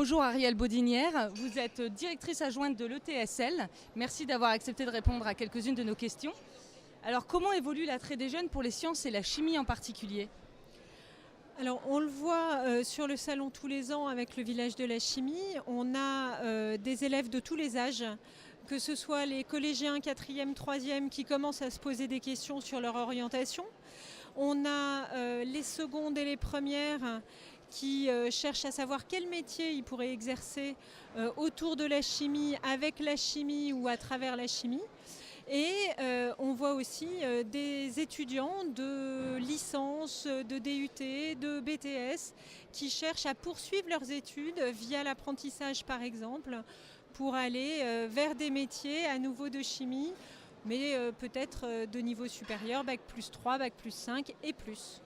Bonjour Arielle Baudinière, vous êtes directrice adjointe de l'ETSL. Merci d'avoir accepté de répondre à quelques-unes de nos questions. Alors comment évolue l'attrait des jeunes pour les sciences et la chimie en particulier ? Alors on le voit sur le salon tous les ans avec le village de la chimie. On a des élèves de tous les âges, que ce soit les collégiens 4e, 3e qui commencent à se poser des questions sur leur orientation. On a les secondes et les premières qui cherchent à savoir quel métier ils pourraient exercer autour de la chimie, avec la chimie ou à travers la chimie. Et on voit aussi des étudiants de licence, de DUT, de BTS qui cherchent à poursuivre leurs études via l'apprentissage par exemple pour aller vers des métiers à nouveau de chimie, mais peut-être de niveau supérieur, bac plus 3, bac plus 5 et plus.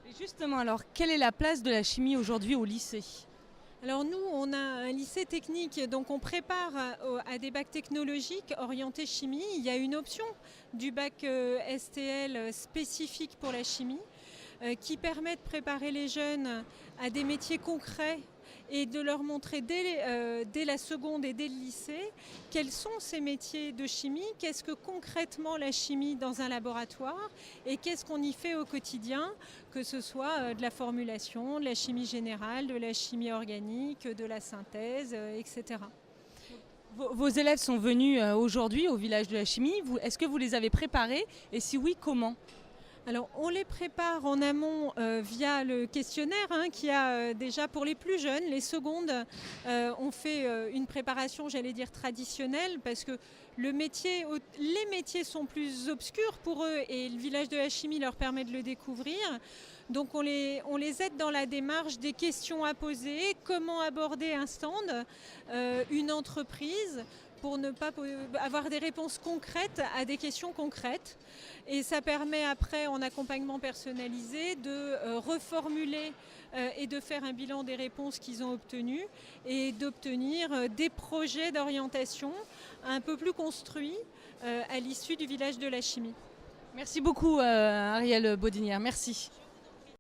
Et justement, alors quelle est la place de la chimie aujourd'hui au lycée ? Alors nous, on a un lycée technique, donc on prépare à des bacs technologiques orientés chimie. Il y a une option du bac STL spécifique pour la chimie qui permet de préparer les jeunes à des métiers concrets et de leur montrer dès la seconde et dès le lycée quels sont ces métiers de chimie, qu'est-ce que concrètement la chimie dans un laboratoire et qu'est-ce qu'on y fait au quotidien, que ce soit de la formulation, de la chimie générale, de la chimie organique, de la synthèse, etc. Vos élèves sont venus aujourd'hui au village de la chimie. Est-ce que vous les avez préparés et si oui, comment ? Alors on les prépare en amont via le questionnaire qui a déjà pour les plus jeunes, les secondes, on fait une préparation j'allais dire traditionnelle parce que les métiers sont plus obscurs pour eux et le village de la chimie leur permet de le découvrir. Donc on les aide dans la démarche des questions à poser, comment aborder un stand, une entreprise, pour ne pas avoir des réponses concrètes à des questions concrètes. Et ça permet après, en accompagnement personnalisé, de reformuler et de faire un bilan des réponses qu'ils ont obtenues et d'obtenir des projets d'orientation un peu plus construits à l'issue du village de la chimie. Merci beaucoup Arielle Baudinière, merci.